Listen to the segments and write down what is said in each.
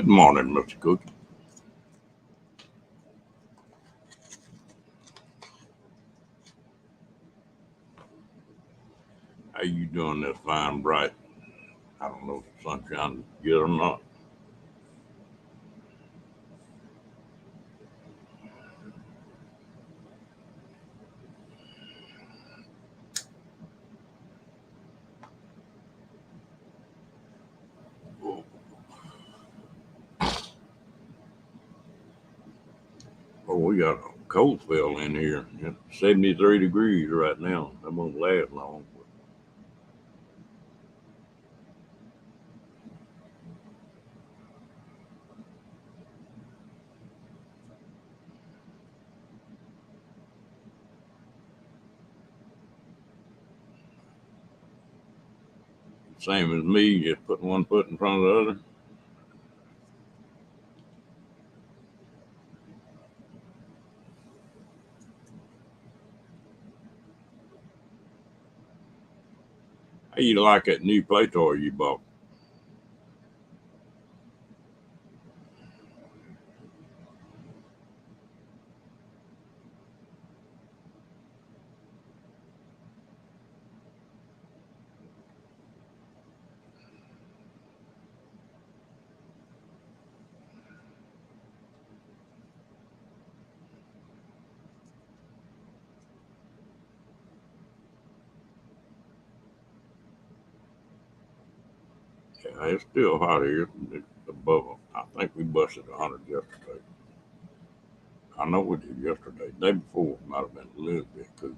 Good morning, Mr. Cookie. How you doing this fine, bright? I don't know if the sunshine is good or not. Oh, we got a cold spell in here. It's 73 degrees right now. That won't last long. Same as me, just putting one foot in front of the other. How you like that new play toy you bought? Yeah, it's still hot here. It's above. I think we busted 100 yesterday. I know we did yesterday. The day before might have been a little bit cooler.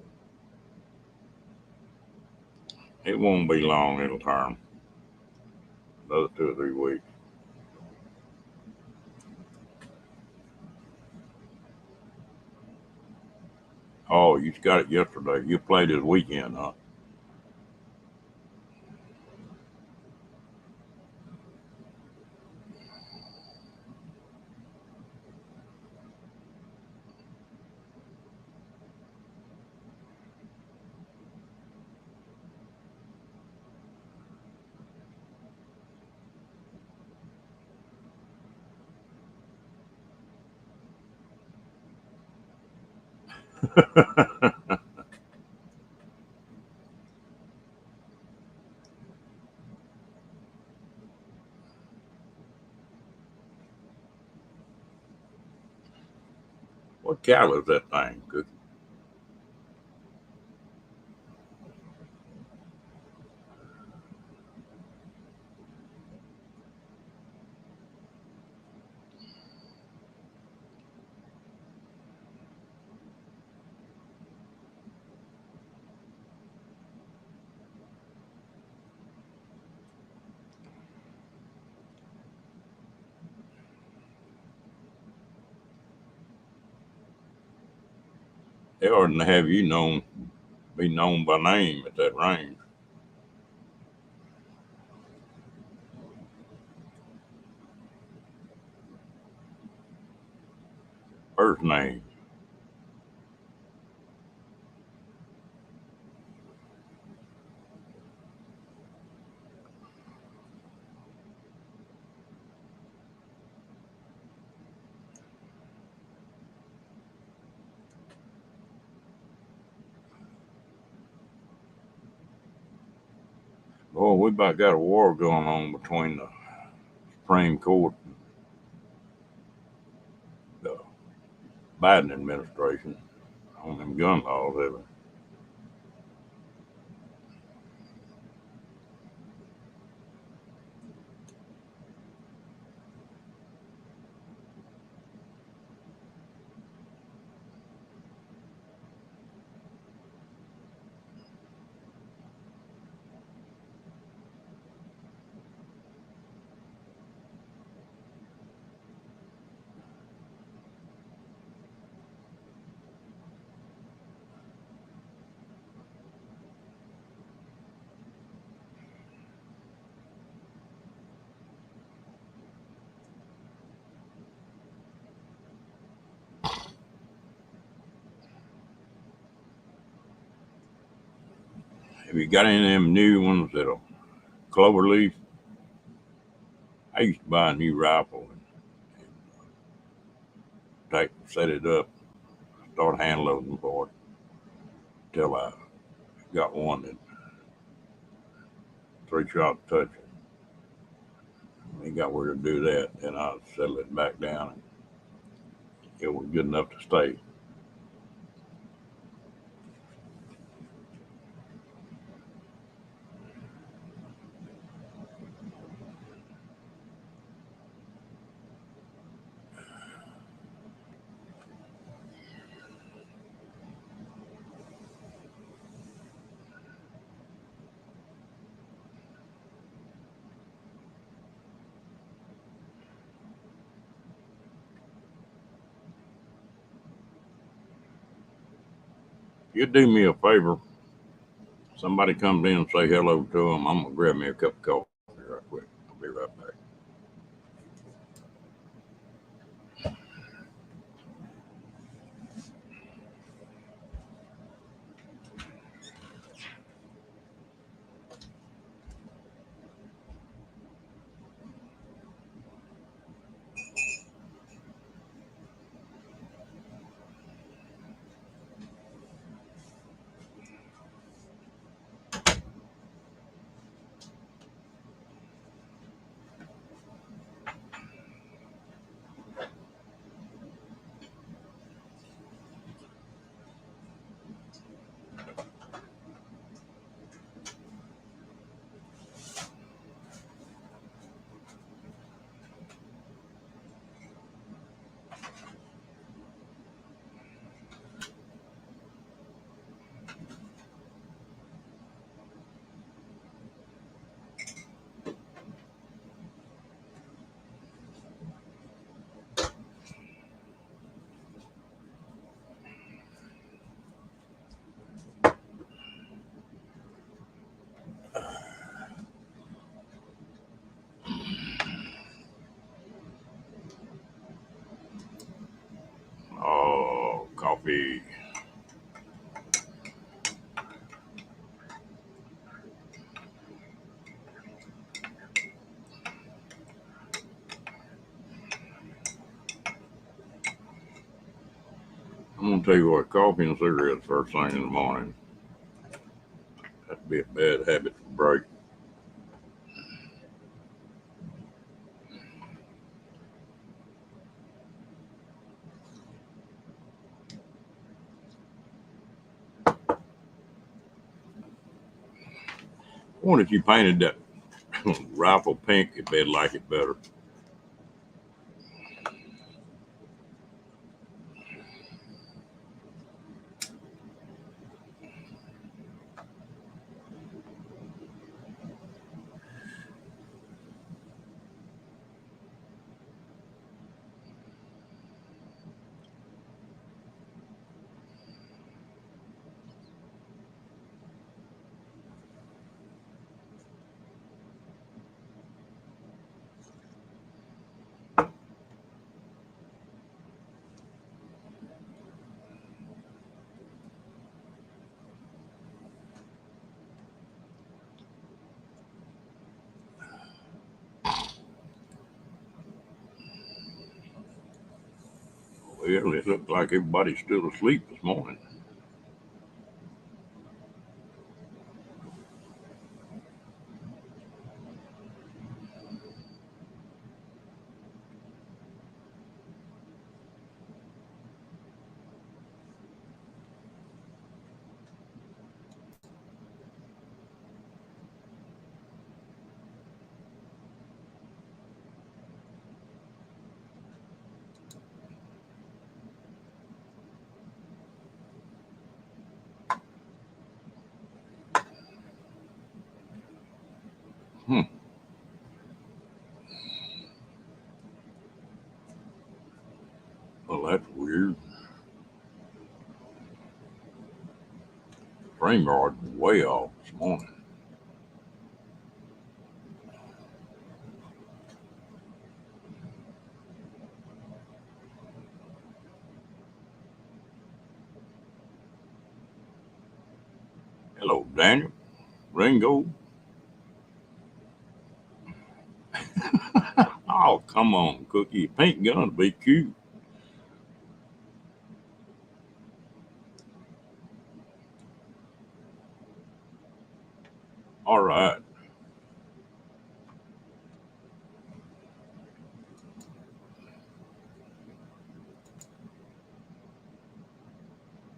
It won't be long. It'll turn another 2 or 3 weeks. Oh, you got it yesterday. You played this weekend, huh? What cattle is that thing? Cookie? They oughtn't to have you be known by name at that range. First name. Oh, we about got a war going on between the Supreme Court and the Biden administration on them gun laws, have it? Have you got any of them new ones that'll clover leaf? I used to buy a new rifle and set it up, start hand loading for it till I got one that 3-shot touch. Ain't got where to do that. Then I settle it back down, and it was good enough to stay. You do me a favor. Somebody comes in and say hello to them. I'm gonna grab me a cup of coffee right quick. I'll be right back. Oh, coffee. I'm gonna tell you what, coffee and cigarettes first thing in the morning. That'd be a bad habit to break. I wonder if you painted that rifle pink, if they'd like it better. Well, it looked like everybody's still asleep this morning. Hmm. Well, that's weird. Frame yard way off this morning. Hello, Daniel. Ringo. Oh, come on, Cookie. Paint gun to be cute. All right.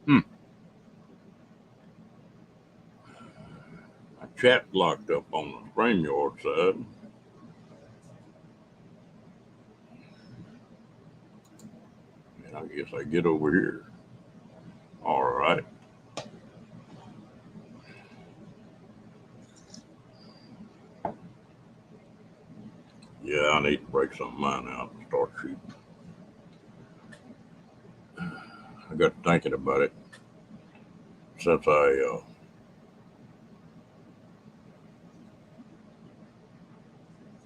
Hmm. My chat locked up on the StreamYard side. And I guess I get over here. All right. Yeah, I need to break some of mine out and start shooting. I got thinking about it since I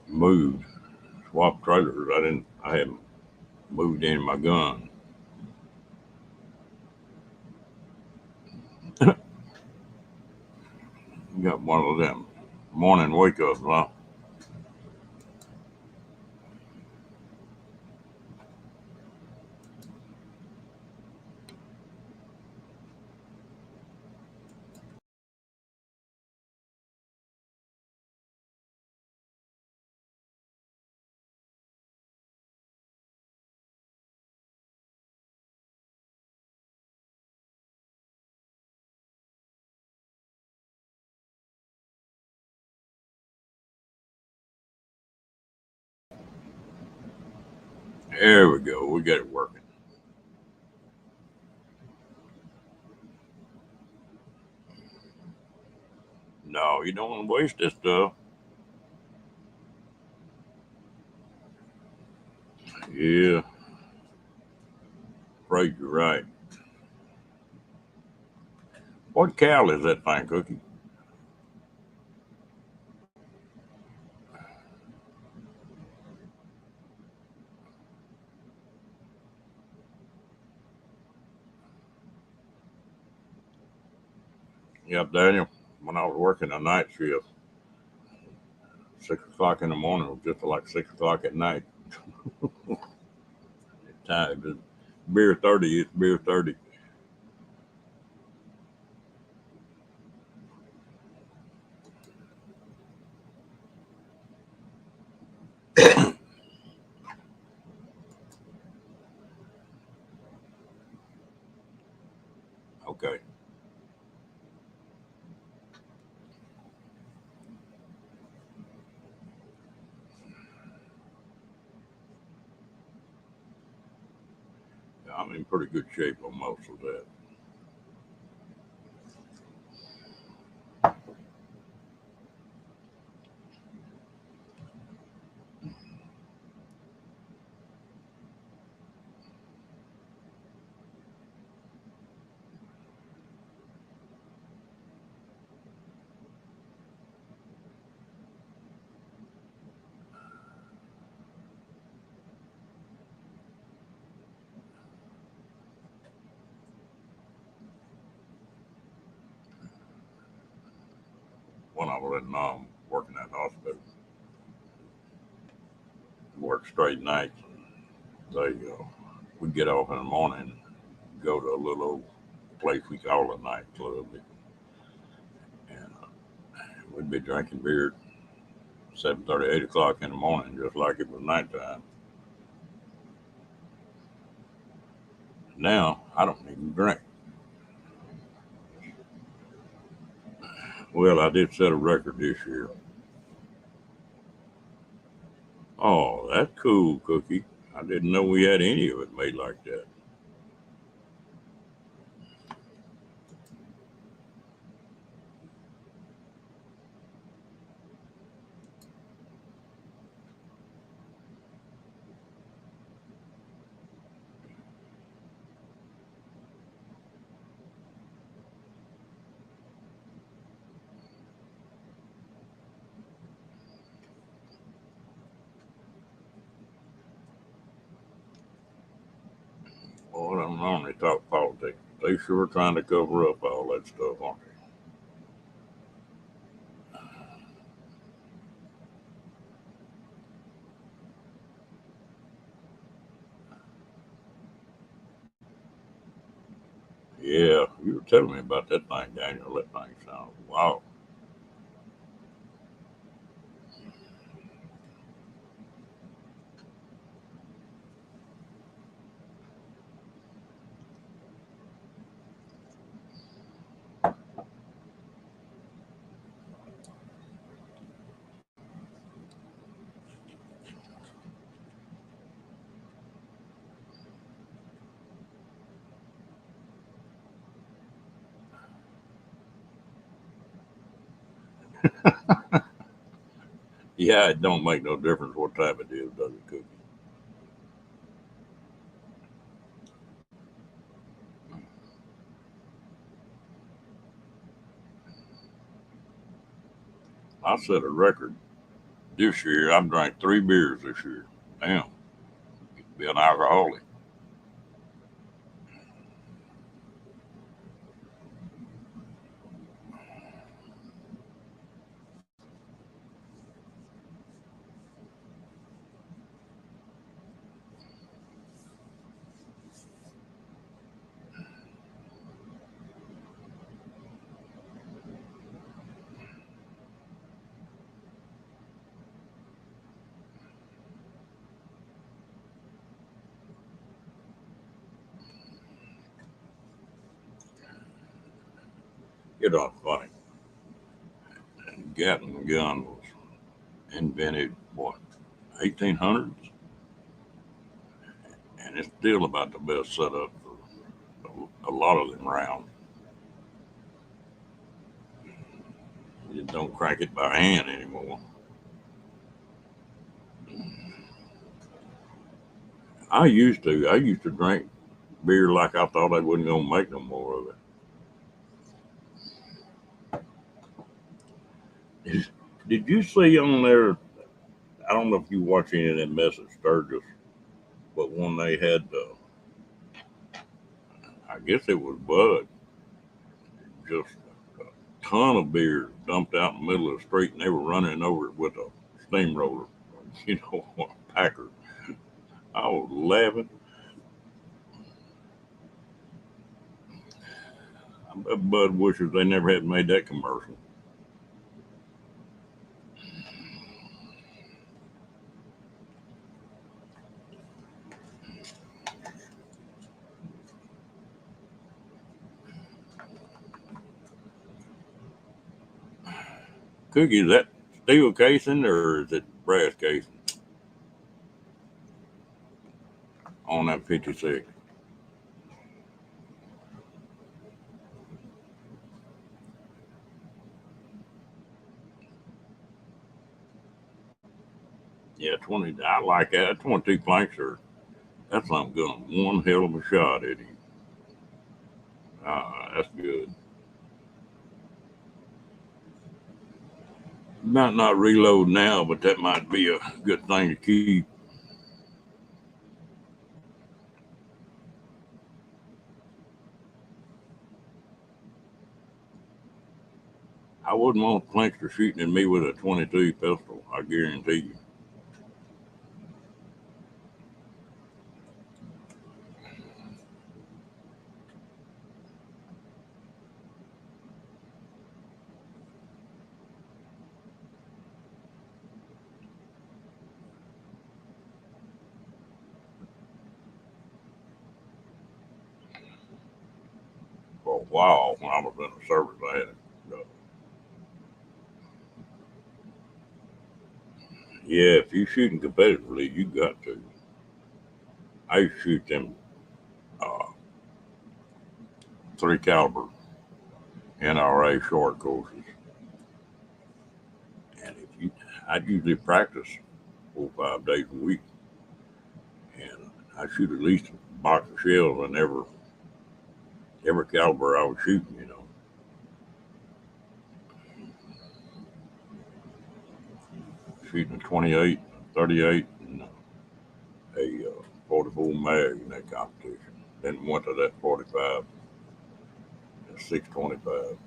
moved, swapped trailers. I hadn't moved any of my gun. Got one of them morning wake ups, huh? There we go. We got it working. No, you don't want to waste this stuff. Yeah, afraid you're right. What cow is that thing, Cookie? Yep, Daniel. When I was working a night shift, 6 o'clock in the morning was just like 6 o'clock at night. Time beer 30. It's beer 30. Okay. I'm in pretty good shape on most of that. When I was working at the hospital, worked straight nights. They we get off in the morning, go to a little old place we call a nightclub, and we'd be drinking beer 7:30, 8 o'clock in the morning, just like it was nighttime. Now I don't even drink. Well, I did set a record this year. Oh, that's cool, Cookie. I didn't know we had any of it made like that. Well, I don't normally talk politics. They sure trying to cover up all that stuff, aren't they? telling me about that thing, Daniel. That thing sounds wow. Yeah, it don't make no difference what type it is, does it, Cookie? I set a record this year. I've drank 3 beers this year. Damn, be an alcoholic. You know, it's funny. Gatling gun was invented what 1800s, and it's still about the best setup for a lot of them rounds. You don't crank it by hand anymore. I used to drink beer like I thought I wasn't gonna make no more of it. Did you see on there? I don't know if you watch any of them Message Sturgis, but when they had, I guess it was Bud, just a ton of beer dumped out in the middle of the street, and they were running over it with a steamroller, a Packer. I was laughing. I bet Bud wishes they never had made that commercial. Cookie, is that steel casing or is it brass casing on that 56? Yeah, 20. I like that. 22 planks are, that's something good. One hell of a shot, Eddie. That's good. Might not reload now, but that might be a good thing to keep. I wouldn't want Plankster shooting at me with a 22 pistol. I guarantee you. For a while, when I was in the service, I had it. Yeah, if you shooting competitively, you got to. I used to shoot them uh, 3 caliber NRA short courses, and if you, I'd usually practice 4 or 5 days a week, and I shoot at least a box of shells in every caliber I was shooting. Shooting a 28, 38, and a 44 mag in that competition. Then went to that 45 and 625.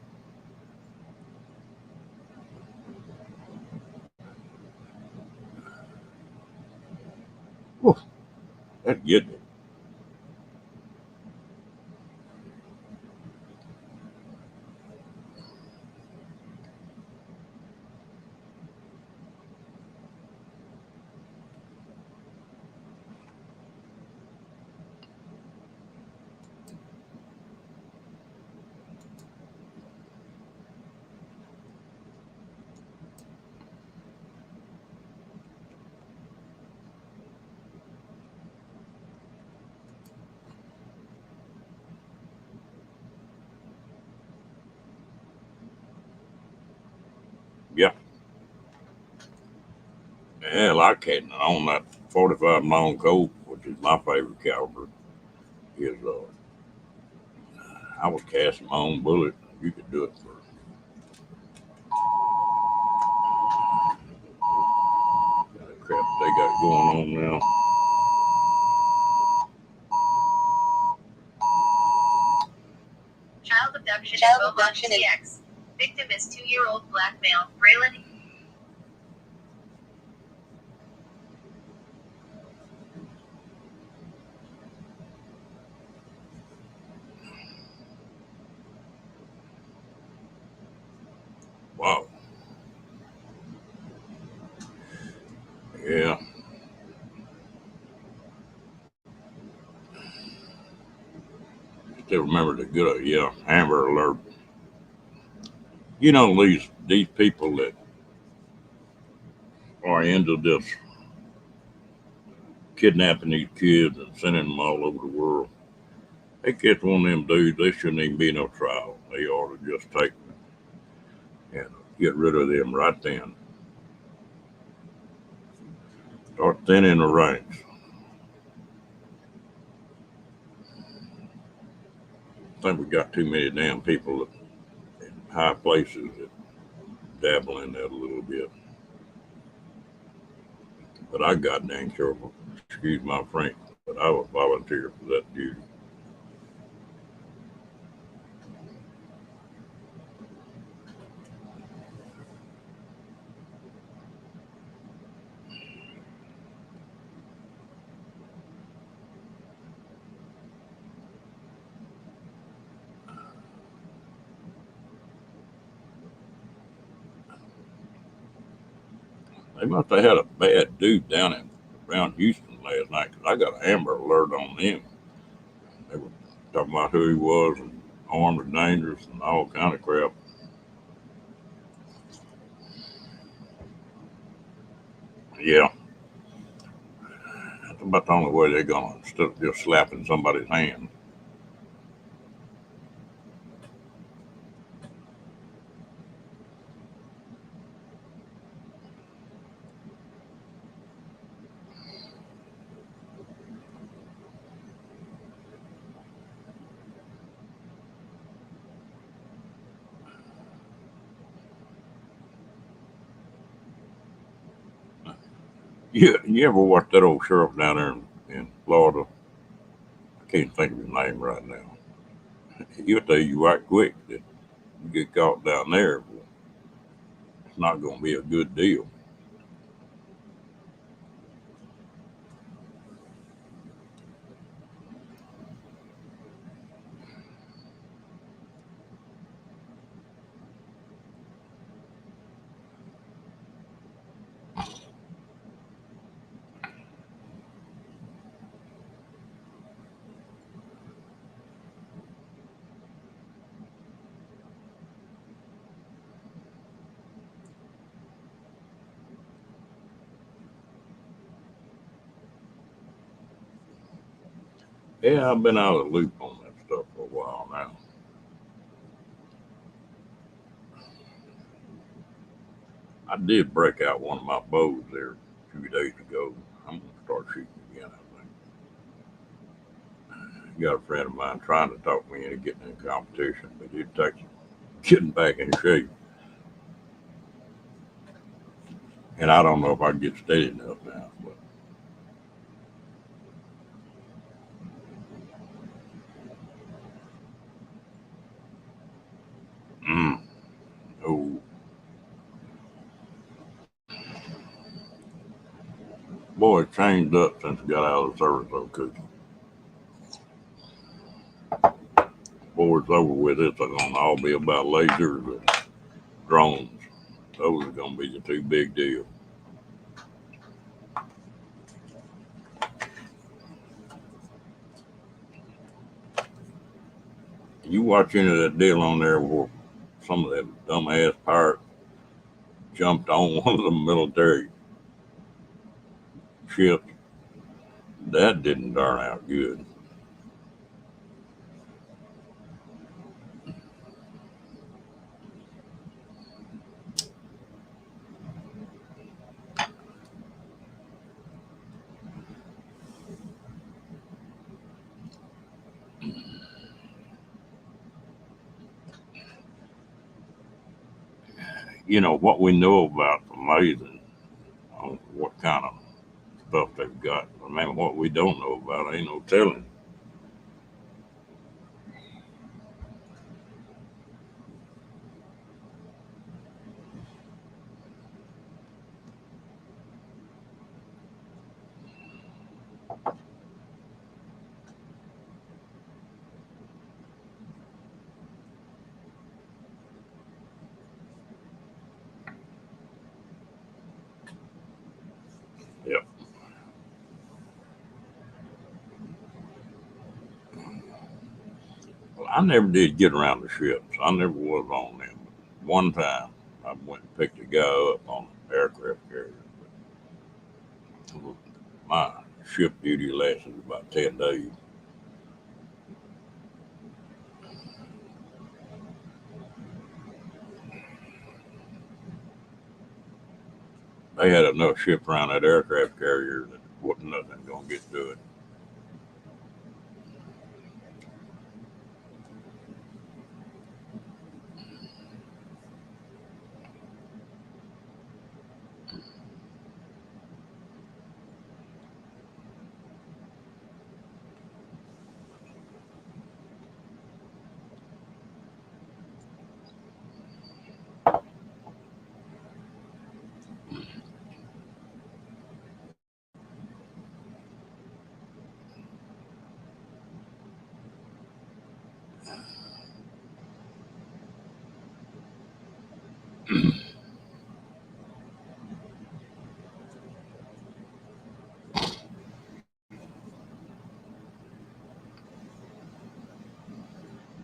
Whew, that get me. Hell, I can't on that 45 Long Colt, which is my favorite caliber. Is I was casting my own bullet. You could do it for the crap they got going on now. Child abduction CX. Victim is 2-year-old black male, Braylon. Wow. Yeah. Still remember the good, yeah, Amber Alert. You know, these people that are into this kidnapping these kids and sending them all over the world. They catch one of them dudes, they shouldn't even be no trial. They ought to just take them and get rid of them right then. Start thinning the ranks. I think we got too many damn people in high places that dabble in that a little bit. But I got dang sure, excuse my French, but I would volunteer for that duty. They must have had a bad dude down in around Houston last night because I got an Amber Alert on them. They were talking about who he was and armed and dangerous and all kind of crap. Yeah, that's about the only way they're gonna instead of just slapping somebody's hand. You ever watch that old sheriff down there in Florida? I can't think of his name right now. He'll tell you right quick that you get caught down there, it's not going to be a good deal. Yeah, I've been out of the loop on that stuff for a while now. I did break out one of my bows there a few days ago. I'm going to start shooting again, I think. Got a friend of mine trying to talk me into getting in competition, but it takes getting back in shape. And I don't know if I can get steady enough now. But mm, oh boy, it changed up since I got out of the service though, because before it's over with, it's gonna all be about lasers and drones. Those are gonna be the two big deals. You watch any of that deal on there where some of that dumbass pirate jumped on one of the military ships? That didn't turn out good. what we know about amazing on what kind of stuff they've got. I mean, what we don't know about ain't no telling. Yep. Well, I never did get around the ships. I never was on them. One time, I went and picked a guy up on an aircraft carrier. But my ship duty lasted about 10 days. They had enough ships around that aircraft carrier that wasn't nothing gonna get to it.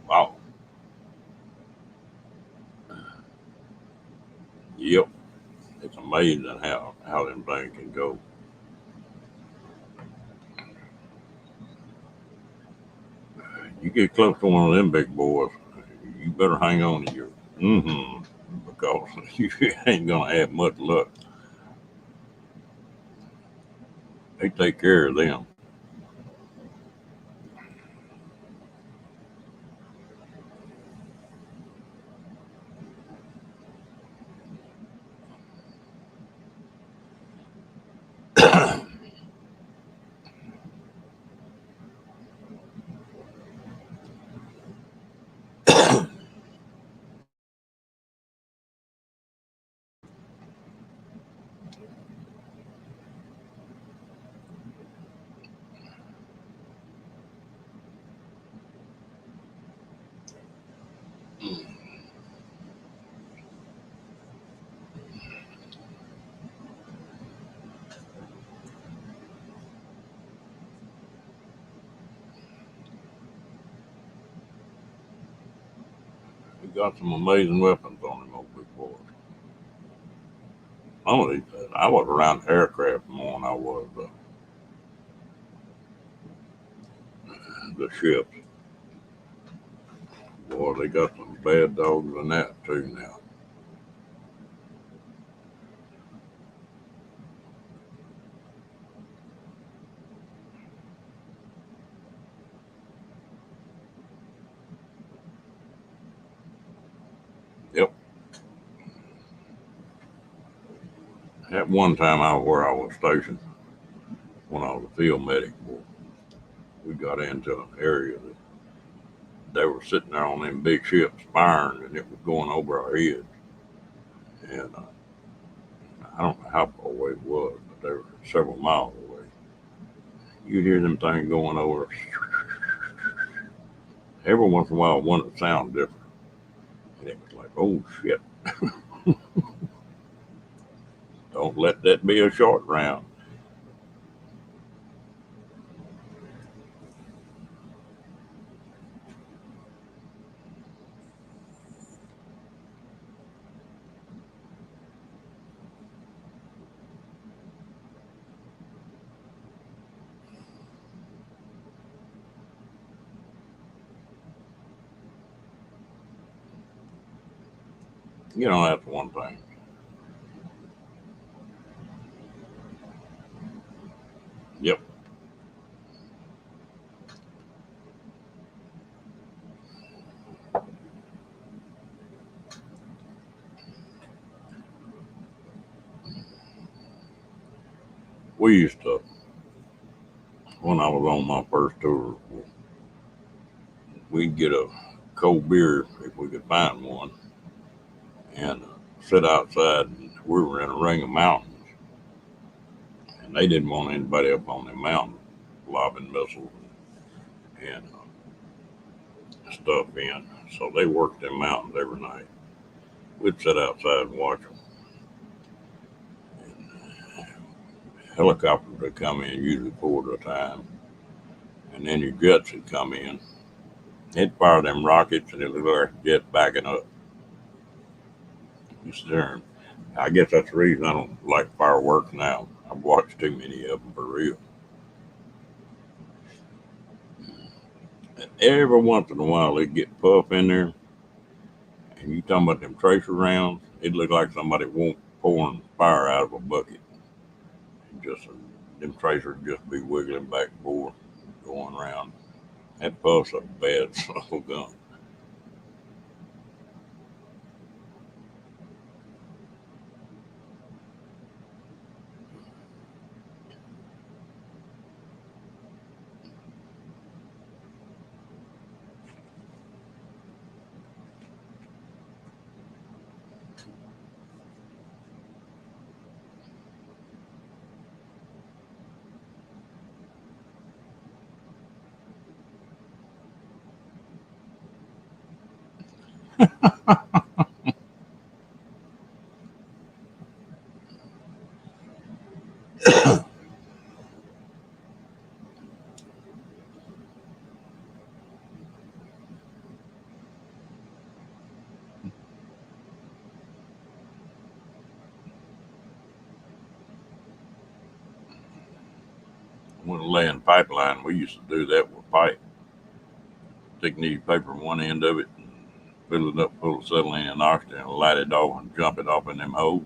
Wow. Yep. It's amazing how them things can go. You get close to one of them big boys, you better hang on to your because you ain't gonna have much luck. They take care of them. We got some amazing weapons on them old big boys. Some of these, I was around aircraft more than I was the ships. Boy, they got some bad dogs in that too now. Yep. At one time, where I was stationed when I was a field medic, boy, we got into an area that they were sitting there on them big ships firing, and it was going over our heads. And I don't know how far away it was, but they were several miles away. You'd hear them things going over. Every once in a while, one would sound different, and it was like, "Oh shit! Don't let that be a short round." That's one thing. Yep. We used to, when I was on my first tour, we'd get a cold beer if we could find one and sit outside. And we were in a ring of mountains, and they didn't want anybody up on the mountain lobbing missiles and stuff in. So they worked them mountains every night. We'd sit outside and watch them. Helicopters would come in, usually 4 at a time, and then your jets would come in. They'd fire them rockets, and it looked like a jet backing up. You sit there, and I guess that's the reason I don't like fireworks now. I've watched too many of them for real. Every once in a while, they get puff in there, and you talking about them tracer rounds. It looked like somebody pouring fire out of a bucket. Just them tracers just be wiggling back and forth, going around. That puff's a bad slow gun. When laying pipeline, we used to do that with pipe. Take newspaper in one end of it, and fill it up full of acetylene and oxygen, and light it off and jump it off in them holes.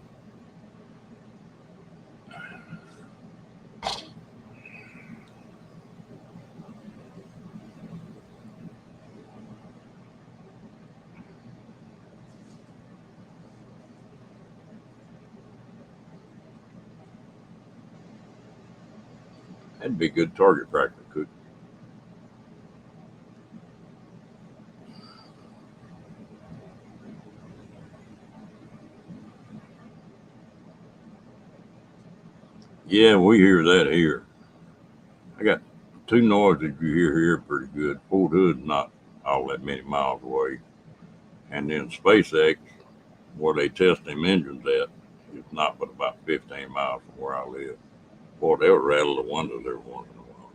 That'd be good target practice, could. Yeah, we hear that here. I got two noises you hear here pretty good. Fort Hood, not all that many miles away, and then SpaceX, where they test them engines at, is not but about 15 miles from where I live. Boy, they'll rattle the windows every once in a while.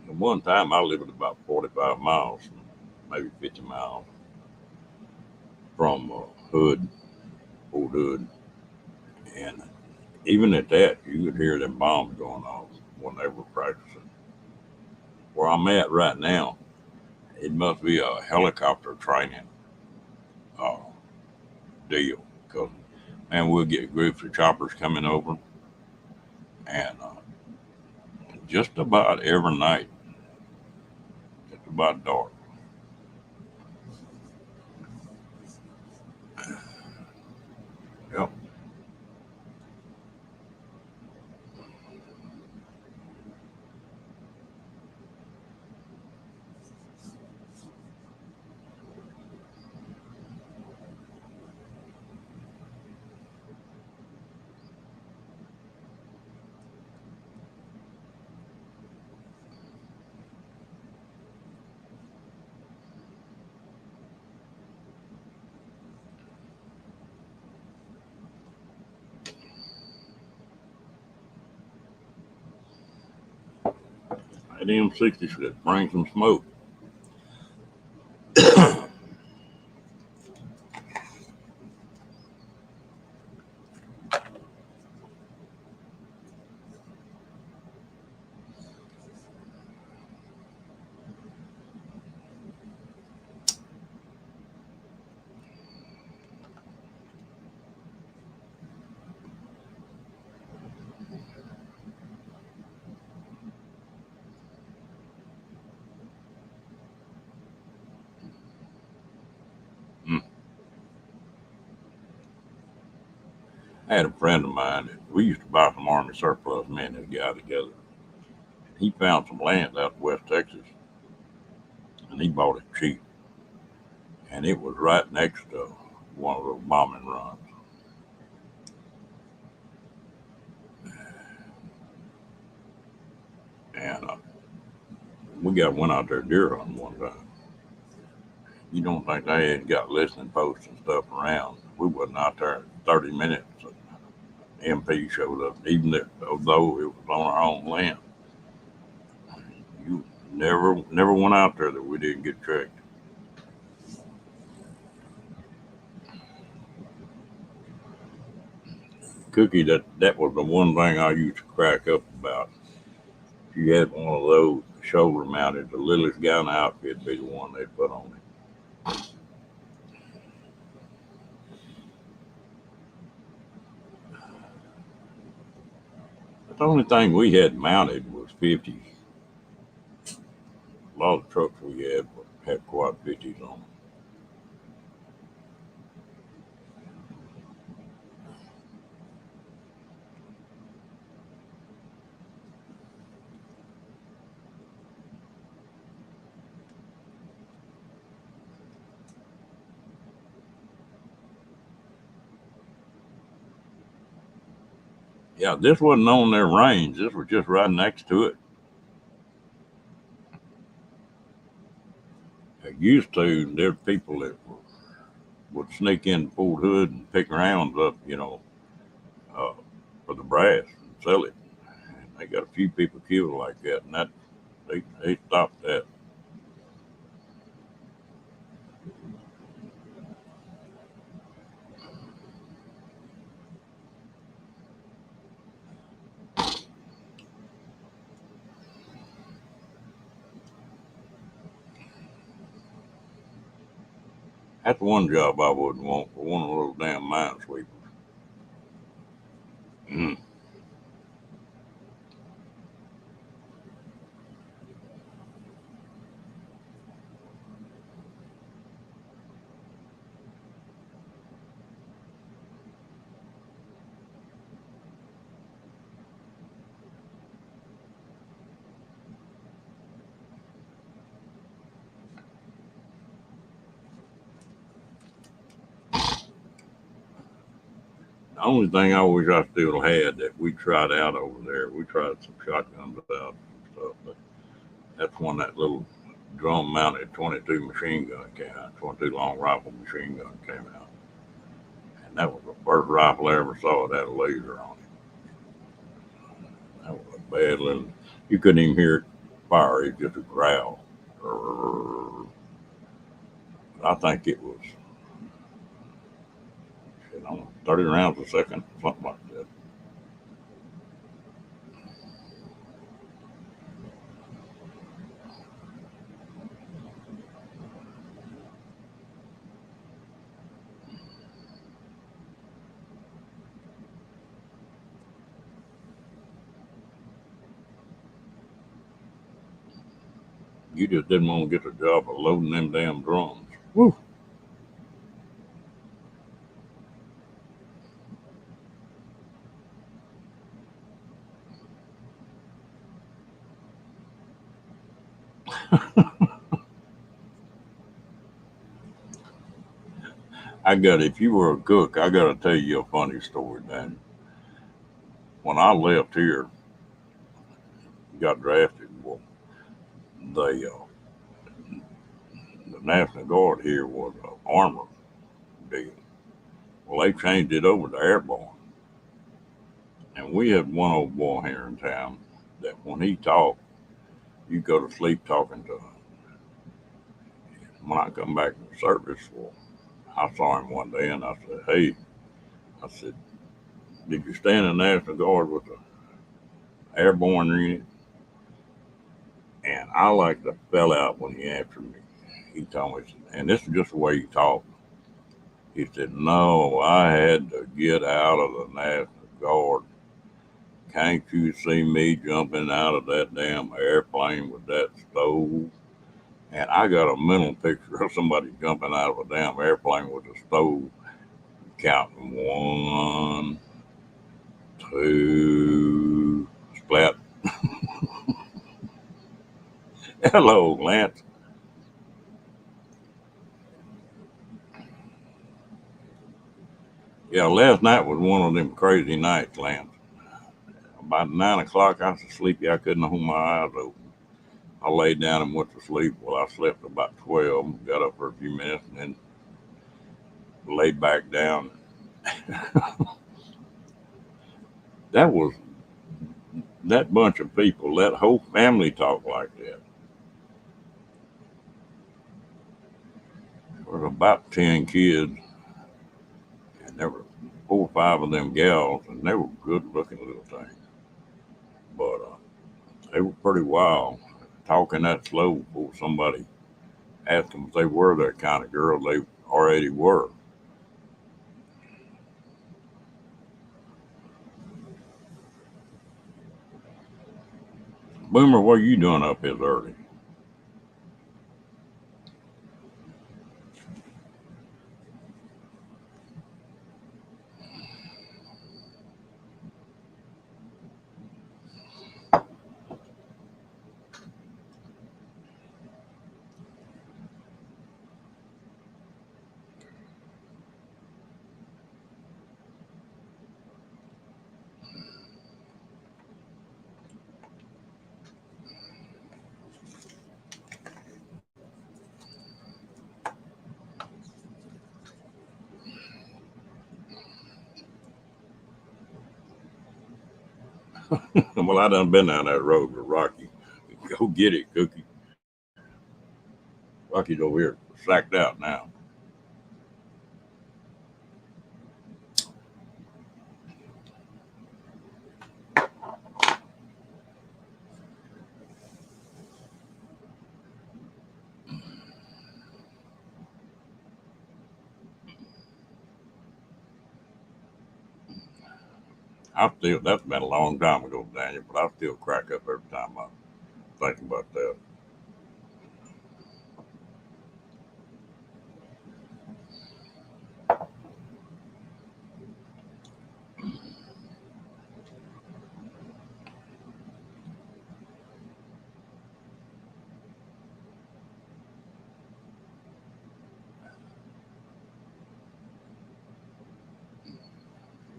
And one time I lived about 45 miles, maybe 50 miles from Hood, Fort Hood, and even at that, you could hear them bombs going off when they were practicing. Where I'm at right now, it must be a helicopter training uh, deal because, man, we'll get groups of choppers coming over, and just about every night, it's about dark. Yep. That M60 should bring some smoke. I had a friend of mine that we used to buy some Army surplus, me and this guy together. He found some land out in West Texas and he bought it cheap. And it was right next to one of those bombing runs. And we went out there deer hunting one time. You don't think they ain't got listening posts and stuff around. We wasn't out there in 30 minutes. MP showed up, even though it was on our own land. You never went out there that we didn't get checked. Cookie, that was the one thing I used to crack up about. If you had one of those shoulder mounted, the littlest guy in the outfit would be the one they'd put on it. But the only thing we had mounted was 50s. A lot of trucks we had quad 50s on them. Yeah, this wasn't on their range. This was just right next to it. Used to, there's people that would sneak in Fort Hood and pick rounds up, uh, for the brass and sell it. And they got a few people killed like that, and they stopped that. That's one job I wouldn't want for one of those damn minesweepers. Mm. The only thing I wish I still had that we tried out over there, we tried some shotguns out and stuff, but that's when that little drum mounted 22 machine gun came out, 22 long rifle machine gun came out. And that was the first rifle I ever saw that had a laser on it. That was a bad little, you couldn't even hear it fire, it just a growl. I think it was, 30 rounds a second, something like that. You just didn't want to get the job of loading them damn drums. Woo. If you were a cook, I got to tell you a funny story, Dan. When I left here, got drafted, well, they, the National Guard here was an armor deal. Well, they changed it over to airborne. And we had one old boy here in town that when he talked, you go to sleep talking to him. When I come back from service, well, I saw him one day and I said, "Hey," I said, "did you stand in the National Guard with the airborne unit?" And I like to fell out when he answered me. He told me, and this is just the way he talked. He said, "No, I had to get out of the National Guard. Can't you see me jumping out of that damn airplane with that stove?" And I got a mental picture of somebody jumping out of a damn airplane with a stove, counting 1, Ooh, splat. Hello, Lance. Yeah, last night was one of them crazy nights, Lance. About 9 o'clock, I was sleepy. I couldn't hold my eyes open. I laid down and went to sleep. Well, I slept about 12, got up for a few minutes, and then laid back down. That was that bunch of people, that whole family talked like that. There was about 10 kids, and there were 4 or 5 of them gals, and they were good looking little things. But they were pretty wild, talking that slow before somebody asked them if they were that kind of girl. They already were. Boomer, what are you doing up here early? Well, I done been down that road with Rocky. Go get it, Cookie. Rocky's over here, sacked out now. I still, that's been a long time ago, Daniel, but I still crack up every time I think about that.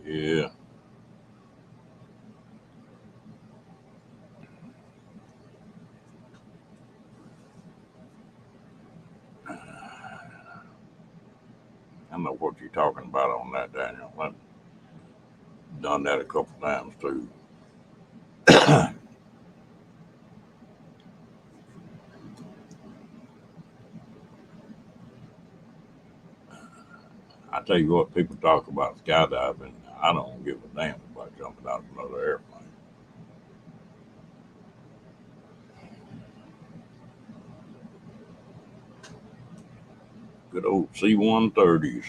Yeah. I know what you're talking about on that, Daniel. I've done that a couple times too. I tell you what, people talk about skydiving. I don't give a damn about jumping out of another airplane. Good old C-130s.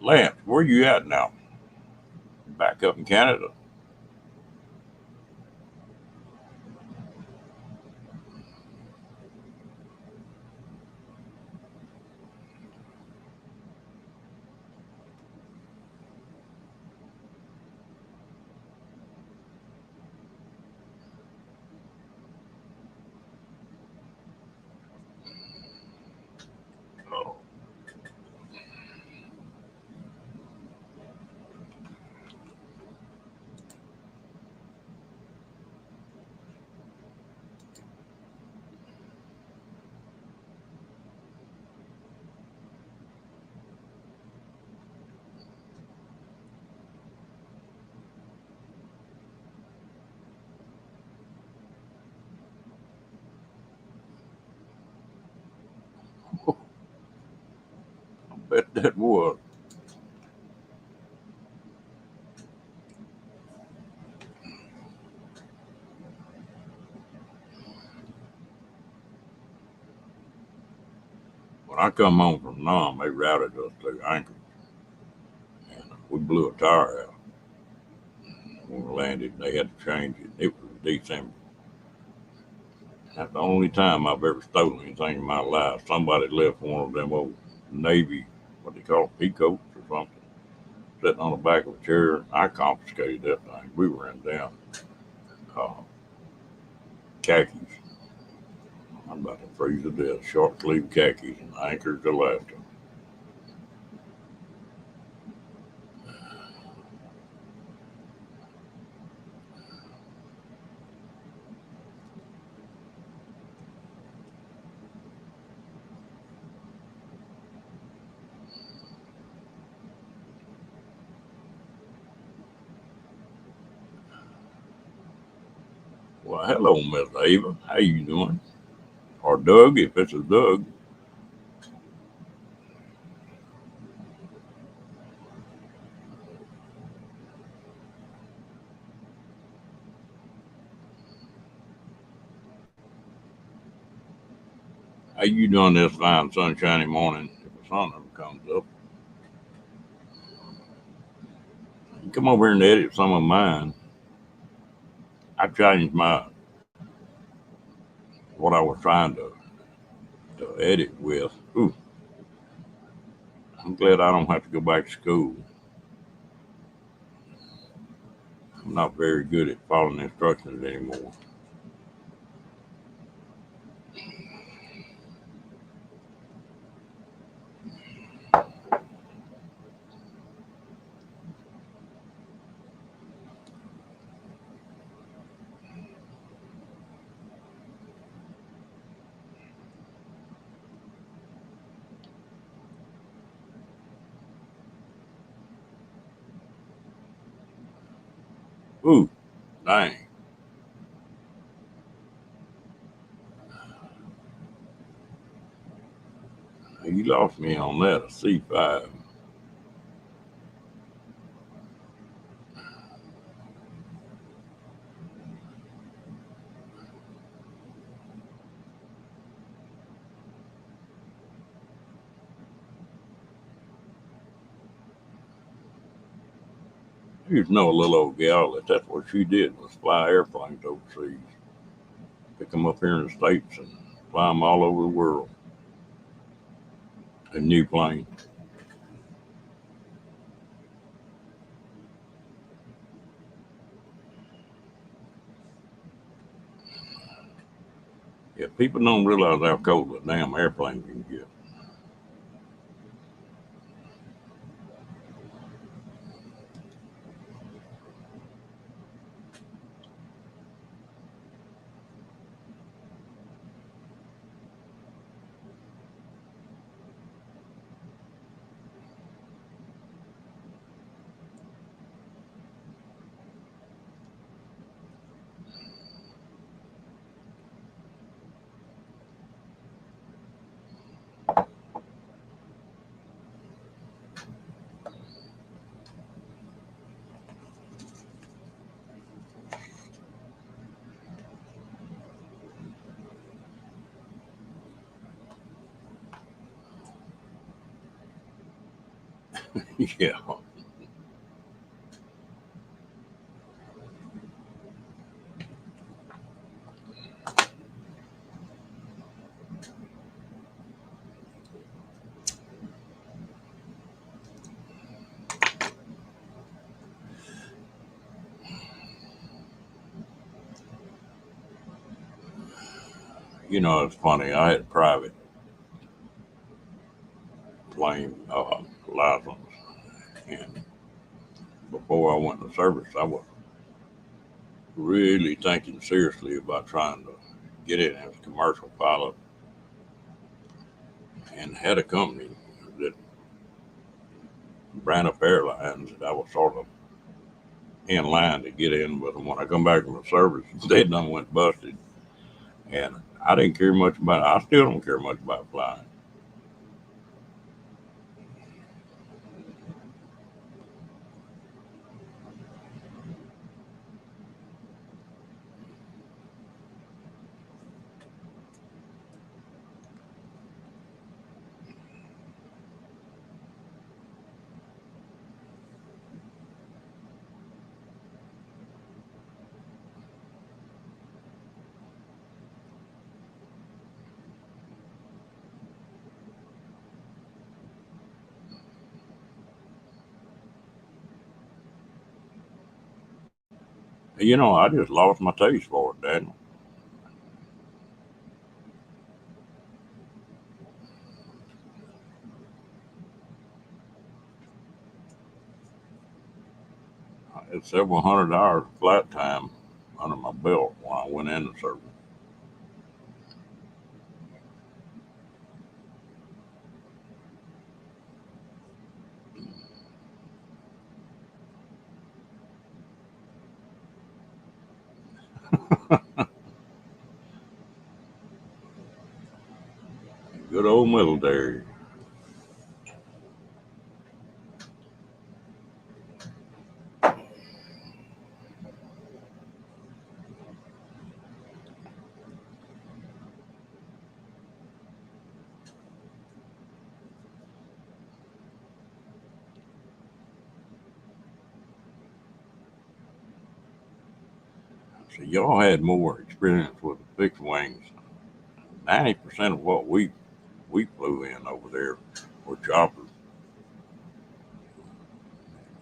Lance, where you at now? Back up in Canada. Oh, I bet that was. When I come home from Nam, they routed us to Anchorage. we blew a tire out when we landed. They had to change it. It was December. That's the only time I've ever stolen anything in my life. Somebody left one of them old Navy, what they call peacoats or something, sitting on the back of a chair. I confiscated that thing. We ran down uh, khakis. I'm about to freeze to death. Short sleeve khakis and Anchorage, Alaska. Well, hello, Miss Ava. How you doing? Or Doug, if it's a Doug. How you doing this fine sunshiny morning? If the sun ever comes up, you come over here and edit some of mine. I changed my what I was trying to edit with. Ooh, I'm glad I don't have to go back to school. I'm not very good at following instructions anymore. Ooh, dang. You lost me on that, a C5. You know a little old gal that's what she did was fly airplanes overseas, pick them up here in the States and fly them all over the world in new planes. Yeah, people don't realize how cold a damn airplane can get. Yeah, it's funny. I had a private plane license, and before I went to service, I was really thinking seriously about trying to get in as a commercial pilot, and had a company that ran up airlines that I was sort of in line to get in with them. When I come back from the service, they done went busted, and I didn't care much about it. I still don't care much about flying. You know, I just lost my taste for it, Daniel. I had several hundred hours of flight time under my belt when I went into service. Good old military. So y'all had more experience with the fixed wings. 90% of what we flew in over there were choppers.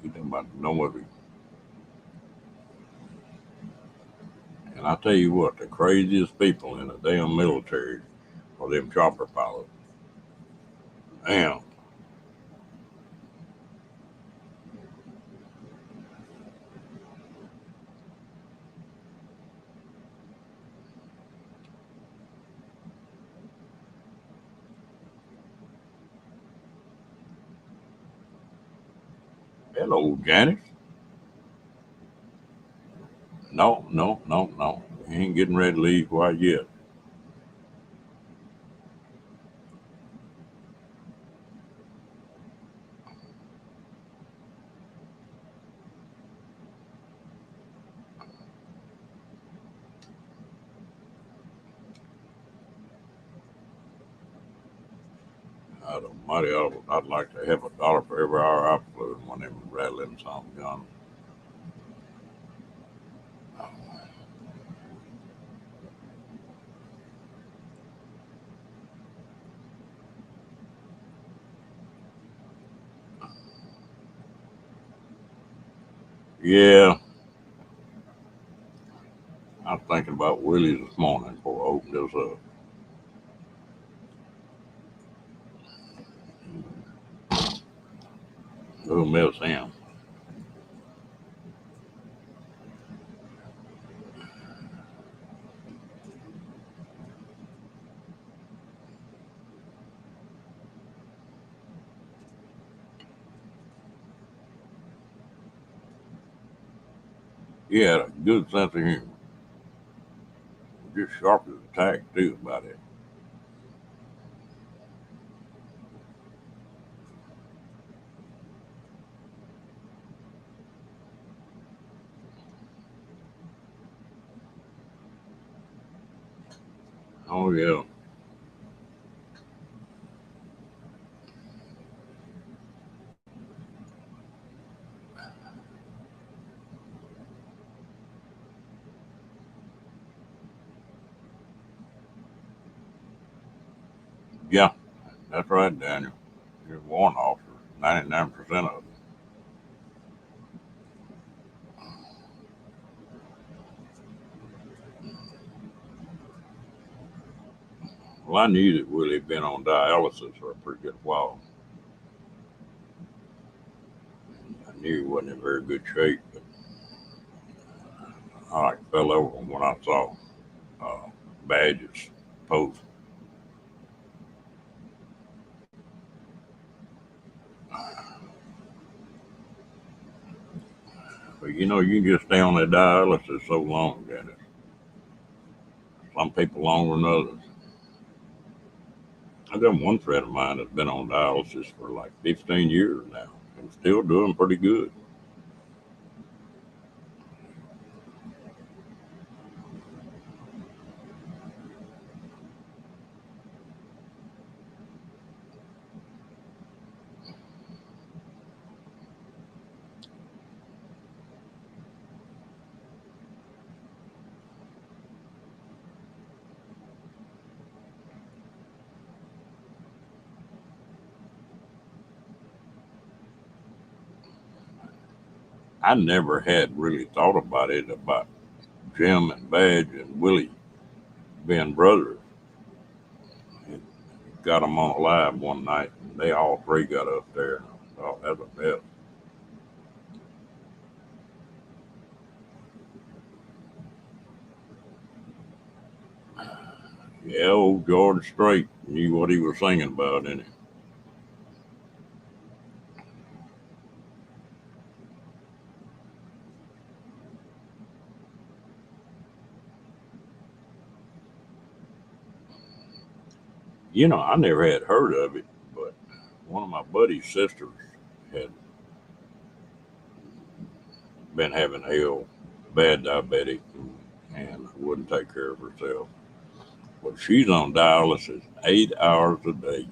You talking about nobody. And I tell you what, the craziest people in the damn military are them chopper pilots. Damn, hello, Janice. No, no, no, no. We ain't getting ready to leave quite yet. Almighty, I'd like to have $1 for every hour I flew in one of them rattling some gun. Yeah, I was thinking about Willie's this morning before I opened this up. Who miss him? He had a good sense of humor. Just sharp as a tack, too, about it. Oh, yeah. Yeah, that's right, Daniel. You're warrant officer, 99% of them. Well, I knew that Willie had been on dialysis for a pretty good while. I knew he wasn't in very good shape, but I like fell over when I saw uh, Badge's post. But you know, you can just stay on that dialysis so long, Dennis. Some people longer than others. I got one friend of mine that's been on dialysis for like 15 years now and still doing pretty good. I never had really thought about it about Jim and Badge and Willie being brothers. And got them on live one night, and they all three got up there. Oh, that's a mess. Yeah, old George Strait knew what he was singing about, didn't he? I never had heard of it, but one of my buddy's sisters had been having ill, bad diabetic, and wouldn't take care of herself. But she's on dialysis 8 hours a day.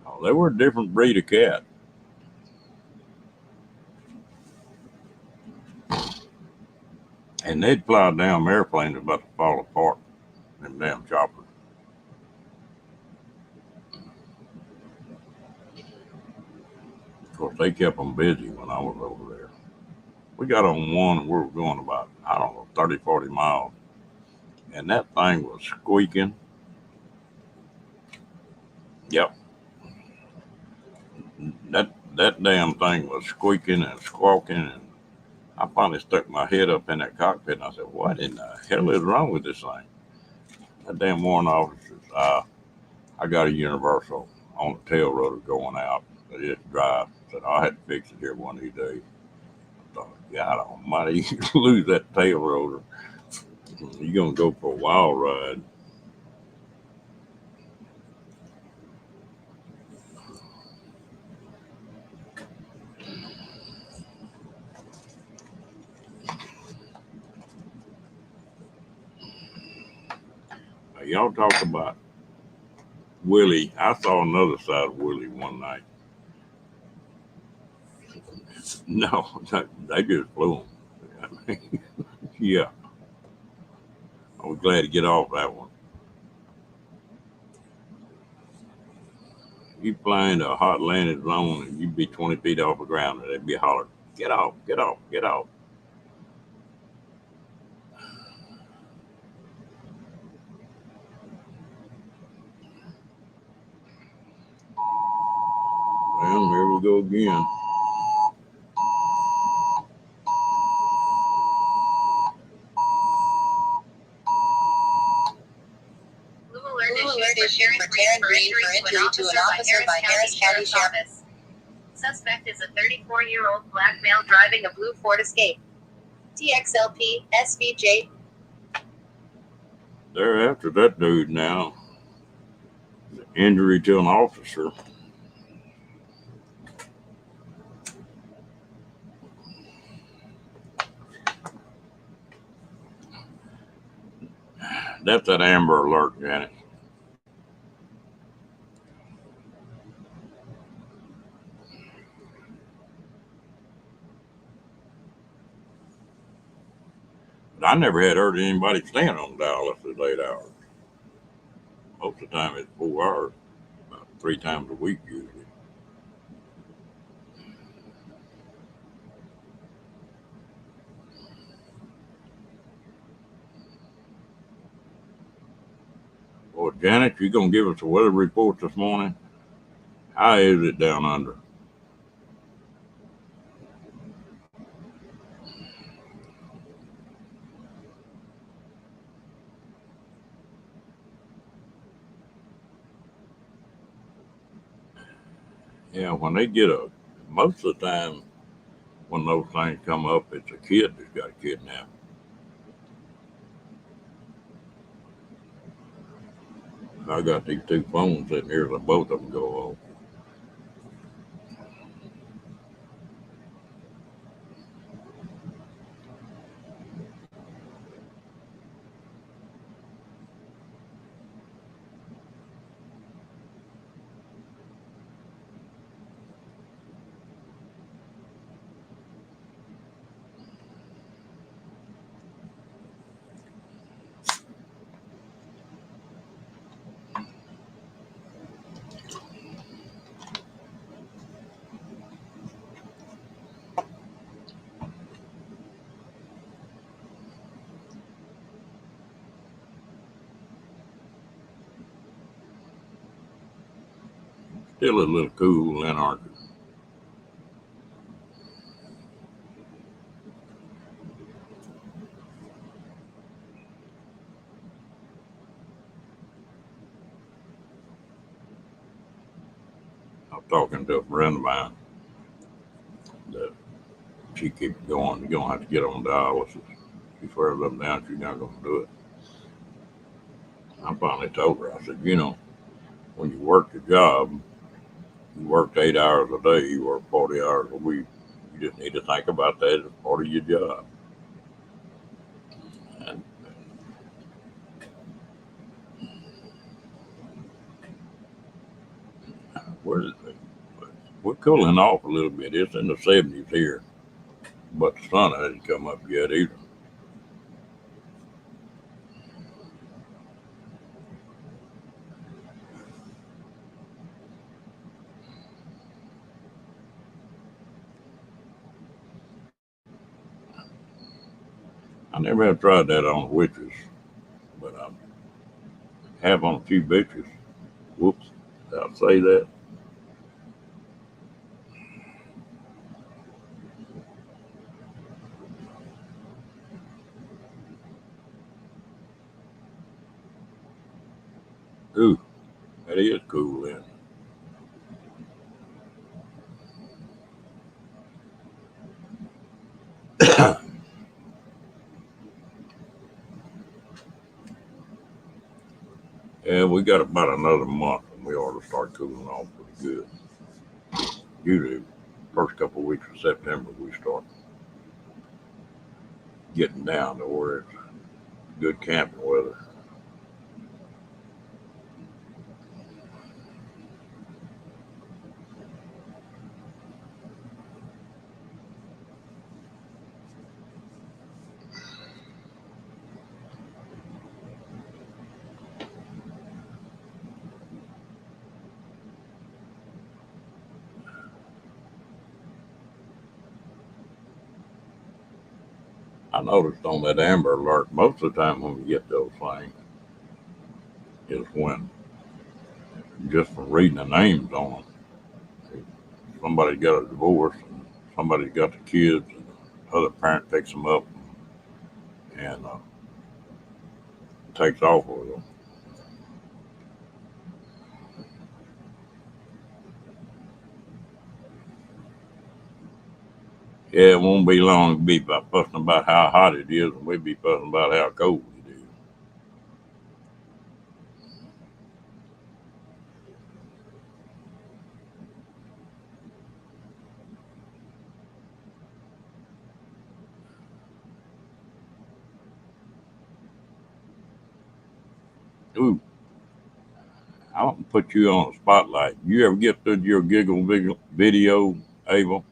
Oh, they were a different breed of cat. And they'd fly down airplanes about to fall apart, them damn choppers. Of course, they kept them busy when I was over there. We got on one and we were going about, I don't know, 30, 40 miles. And that thing was squeaking. Yep. That damn thing was squeaking and squawking. And I finally stuck my head up in that cockpit and I said, what in the hell is wrong with this thing? That damn warrant officer says, I got a universal on the tail rotor going out. They just drive. Said, I'll have to fix it here one of these days. I thought, God almighty, you lose that tail rotor. You're going to go for a wild ride. Now, y'all talk about Willie. I saw another side of Willie one night. No, they just flew him. Yeah, I was glad to get off that one. You fly into a hot landing zone and you'd be 20 feet off the ground and they'd be hollering, get off, get off, get off. Well, here we go again. Blue alert issued for Taryn Green for injury to an officer by Harris County Sheriff's Office. Suspect is a 34-year-old black male driving a blue Ford Escape. TXLP, SVJ. They're after that dude now. Injury to an officer. That's that Amber Alert, Janet. But I never had heard anybody stand on dialysis 8 hours. Most of the time it's 4 hours, about 3 times a week usually. Well, Janet, you gonna give us a weather report this morning? How is it down under? Yeah, when they get most of the time when those things come up, it's a kid that's got kidnapped. I got these two phones sitting here, and both of them go off. Still a little cool in, aren't you? I was talking to a friend of mine that she keeps going. You're going to have to get on dialysis. She swears up and down she's not going to do it. I finally told her, I said, when you work a job, you work 8 hours a day, you work 40 hours a week. You just need to think about that as part of your job. And we're, we're cooling off a little bit. It's in the 70s here, but the sun hasn't come up yet either. I never have tried that on witches, but I have on a few bitches. Whoops, I'll say that. Ooh, that is cool then. Yeah, we got about another month and we ought to start cooling off pretty good. Usually, first couple of weeks of September, we start getting down to where it's good camping weather. I noticed on that Amber Alert, most of the time when we get those things is when, just from reading the names on them, somebody got a divorce and somebody got the kids and the other parent picks them up and takes off with them. Yeah, it won't be long to be about fussing about how hot it is, and we'll be fussing about how cold it is. Ooh, I want to put you on the spotlight. You ever get through your giggle video, Abel?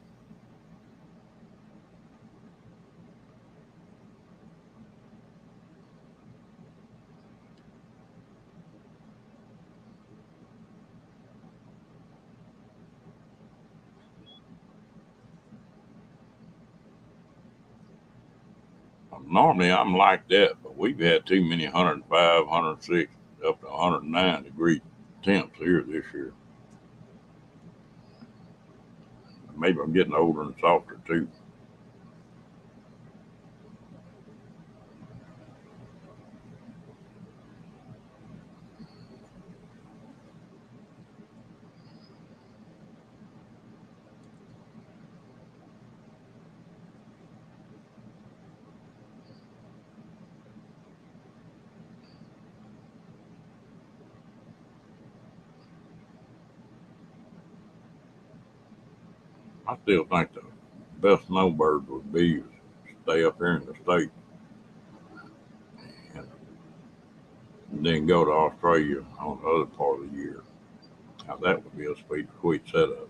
Normally I'm like that, but we've had too many 105, 106, up to 109-degree temps here this year. Maybe I'm getting older and softer too. I still think the best snowbird would be to stay up here in the state and then go to Australia on the other part of the year. Now that would be a sweet setup.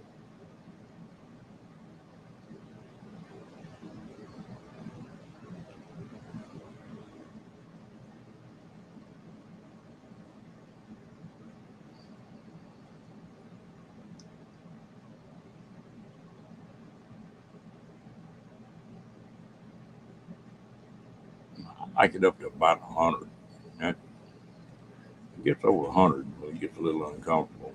I get up to about 100. And it gets over 100, but it gets a little uncomfortable.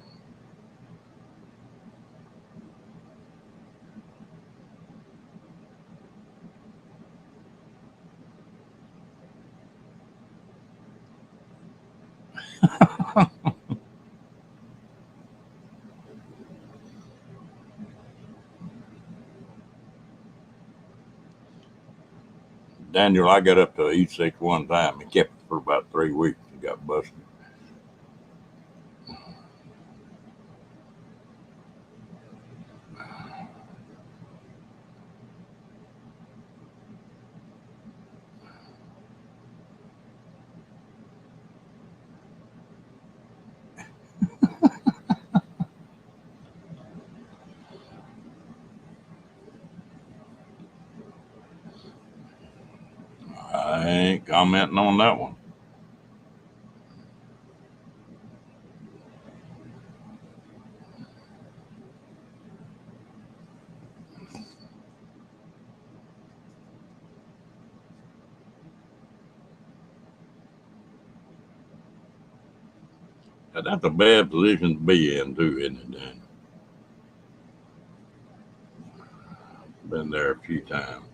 Daniel, I got up to E6 one time and kept it for about 3 weeks and got busted. I ain't commenting on that one. That's a bad position to be in, too, isn't it, Dan? Been there a few times.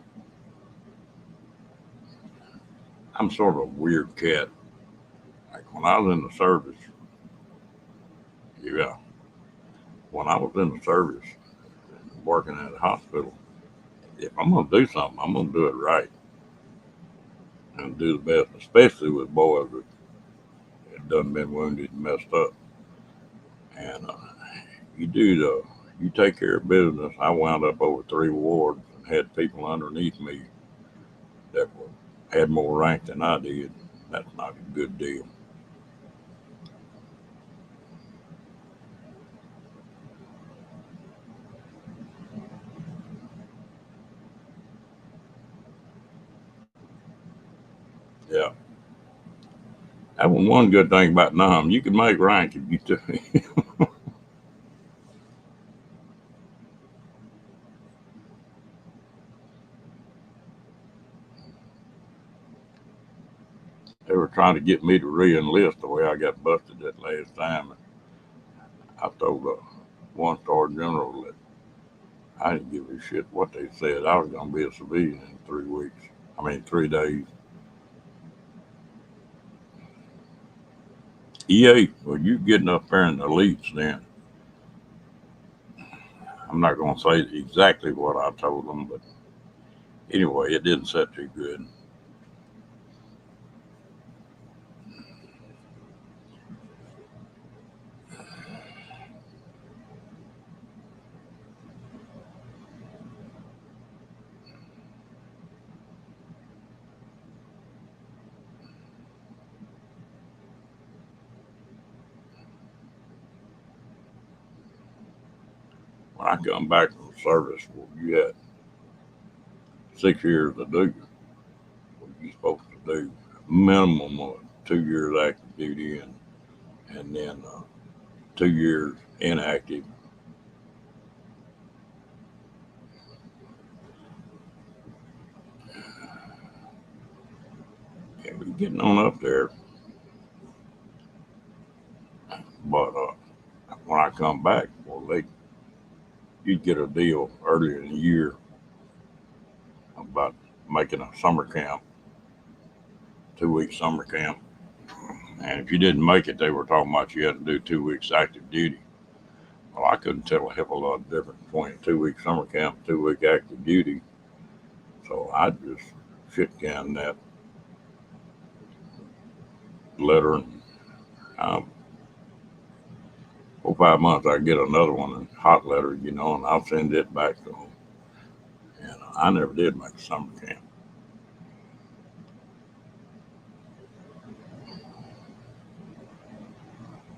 I'm sort of a weird cat. Like when I was in the service, yeah, when I was in the service working at a hospital, if I'm going to do something, I'm going to do it right and do the best, especially with boys that done been wounded and messed up. And you do you take care of business. I wound up over 3 wards and had people underneath me that had more rank than I did. That's not a good deal. Yeah. That was one good thing about NUM. You could make rank if you took it. They were trying to get me to re-enlist the way I got busted that last time. I told the one-star general that I didn't give a shit what they said. I was going to be a civilian in 3 weeks. 3 days. EA, well, you getting up there in the elites then. I'm not going to say exactly what I told them, but anyway, it didn't set too good. When I come back from service, well, you had 6 years to do what you're supposed to do. Minimum of 2 years active duty and then 2 years inactive. And we're getting on up there. But when I come back, well, you'd get a deal earlier in the year about making a summer camp, 2 week summer camp. And if you didn't make it, they were talking about you had to do 2 weeks active duty. Well, I couldn't tell a hell of a lot difference between a 2 week summer camp and 2 week active duty. So I just shit canned that letter and um, 4 or 5 months I get another one, a hot letter, and I'll send it back to them. And I never did make a summer camp.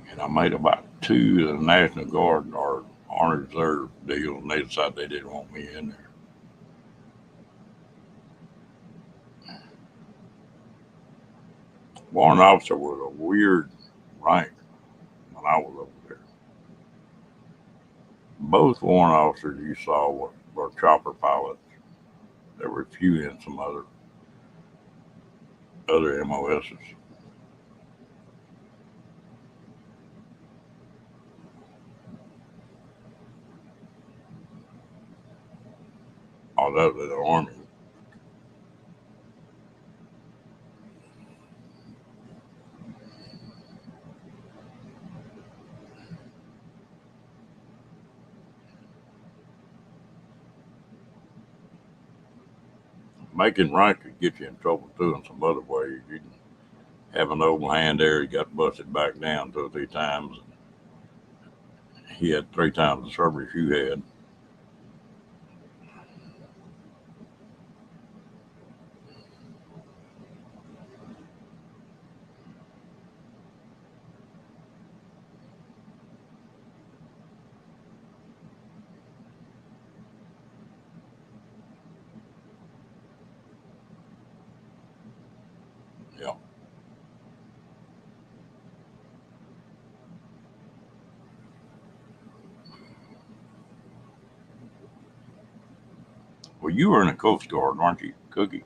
And I made about two of the National Guard or Army Reserve deals, and they decided they didn't want me in there. Warrant officer was a weird rank when I was over there. Both warrant officers you saw were chopper pilots. There were a few in some other MOSs. All that was the Army. Making rank could get you in trouble too in some other ways. You can have an old hand there, he got busted back down 2 or 3 times. He had 3 times the service you had. Yeah. Well, you were in the Coast Guard, weren't you, Cookie?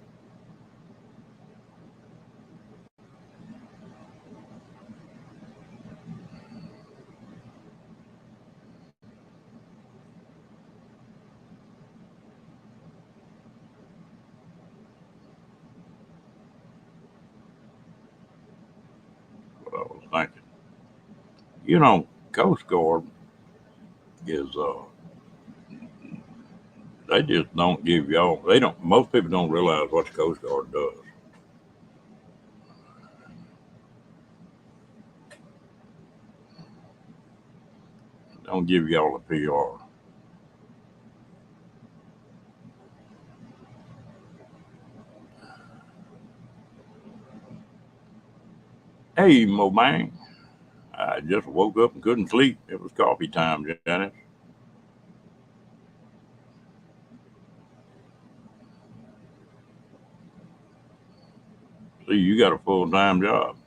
What I was thinking. You know, Coast Guard is they just don't give y'all. They don't. Most people don't realize what the Coast Guard does. Don't give y'all a PR. Hey, Mo Bang. I just woke up and couldn't sleep. It was coffee time, Janet. See, you got a full time job.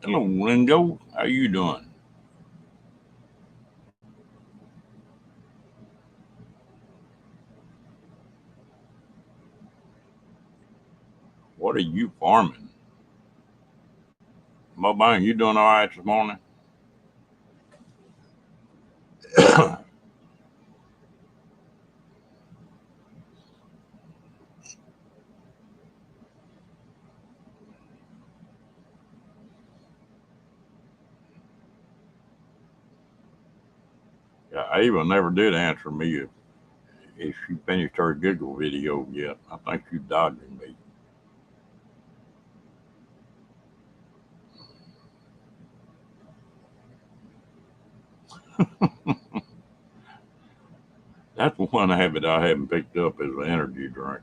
Hello, Ringo. How you doing? What are you farming? Mo Bang, you doing all right this morning? Yeah, Ava never did answer me if she finished her Google video yet. I think she dodging me. That's one habit I haven't picked up is an energy drink.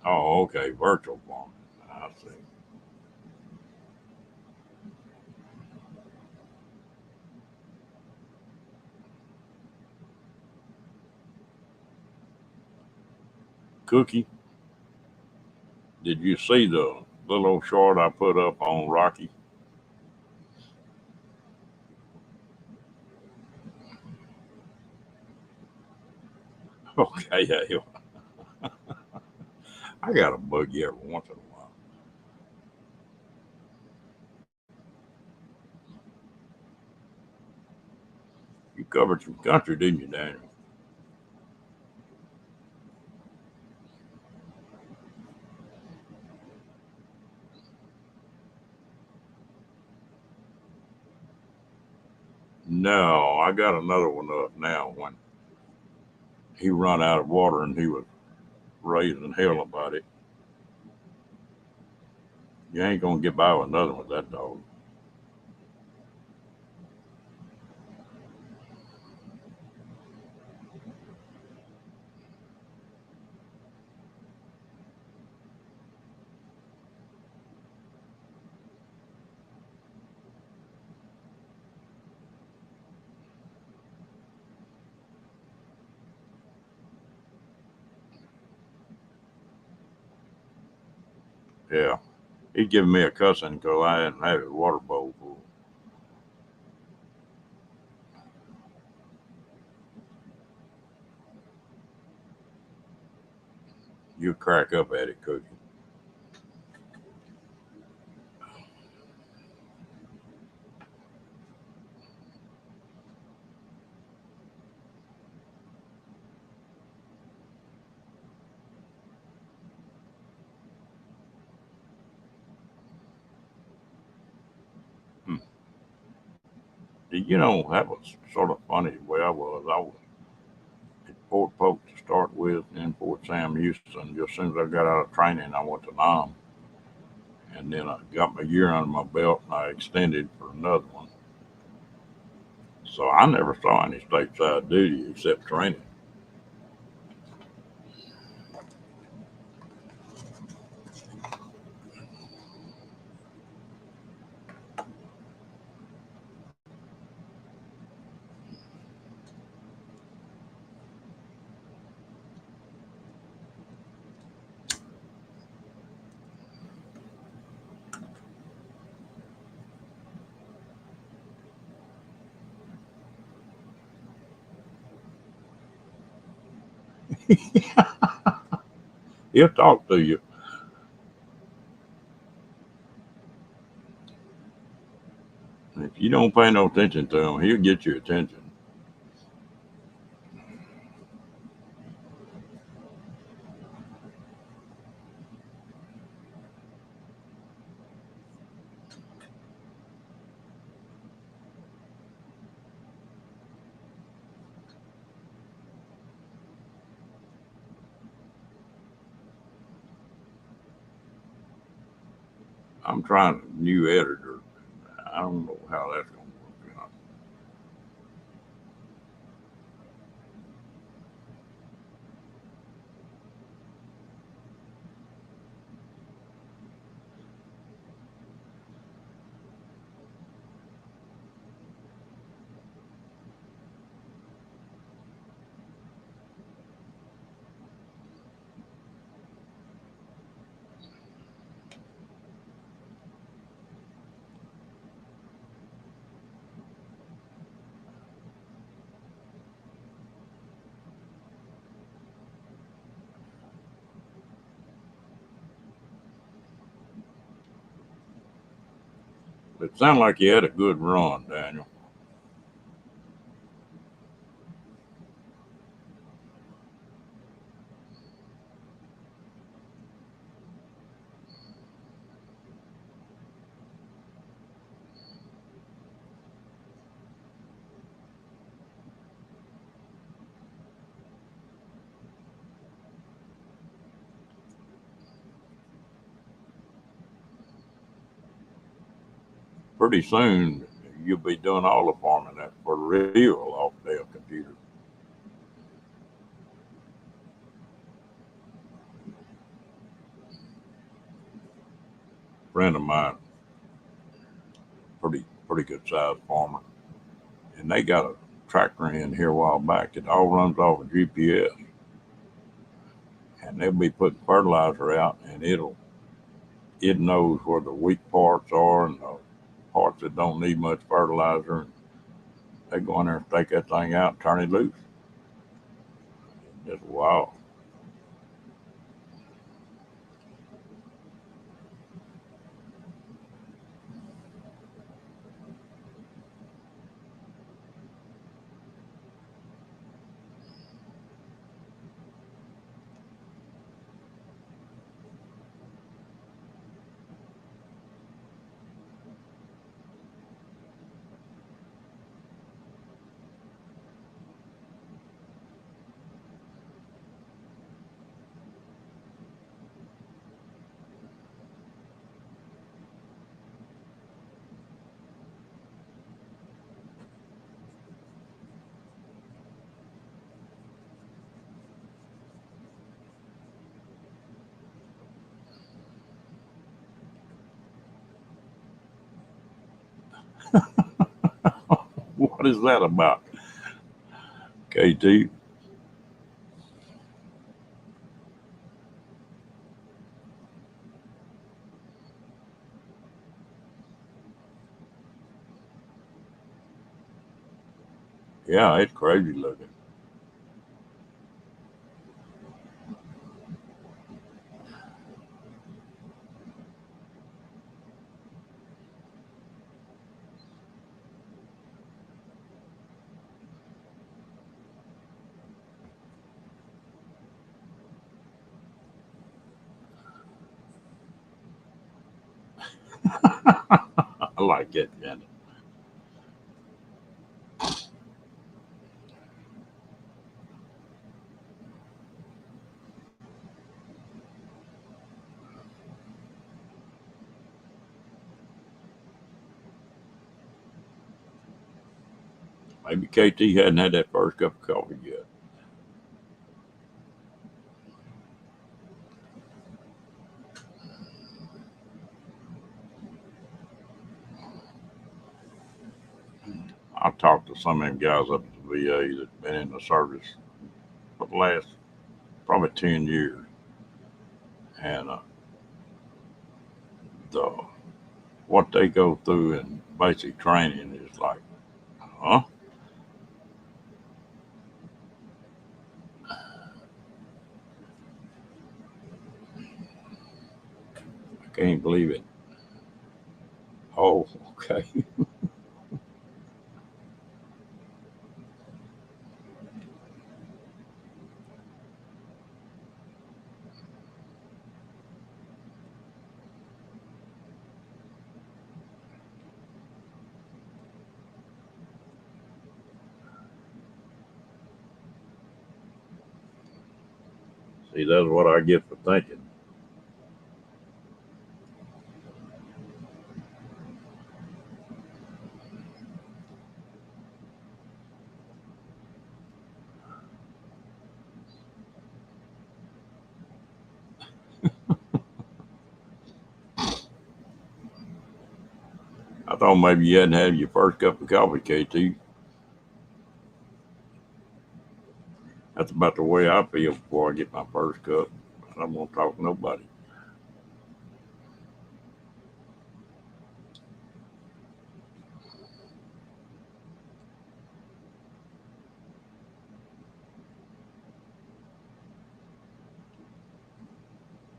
Oh, okay, virtual farming. I see. Cookie, did you see the little old short I put up on Rocky? Okay, yeah, I got a bug you every once in a while. You covered some country, didn't you, Daniel? No, I got another one up now. When he run out of water and he was raising hell about it, you ain't gonna get by with another one with that dog. Yeah. He'd given me a cussing because I hadn't had his water bowl full. You crack up at it, Cookie. Hmm. That was sort of funny the way I was. I was at Fort Polk to start with, then Fort Sam Houston. Just as soon as I got out of training, I went to Nam. And then I got my year under my belt and I extended for another one. So I never saw any stateside duty except training. He'll talk to you. If you don't pay no attention to him, he'll get your attention. I'm trying a new editor. I don't know how that's going to work out. It sounded like you had a good run, Daniel. Pretty soon, you'll be doing all the farming that for real off their computer. Friend of mine, pretty good sized farmer, and they got a tractor in here a while back. It all runs off of GPS, and they'll be putting fertilizer out, and it knows where the weak parts are and the parts that don't need much fertilizer. And they go in there and stake that thing out and turn it loose. Just wow. What is that about, KT? Yeah, it's crazy looking. I like it, man. Maybe KT hadn't had that first cup of coffee yet. I talked to some of them guys up at the VA that's been in the service for the last probably 10 years. And the what they go through in basic training is like, huh? I can't believe it. Oh, okay. See, that's what I get for thinking. I thought maybe you hadn't had your first cup of coffee, KT. That's about the way I feel before I get my first cup. I don't want to talk to nobody.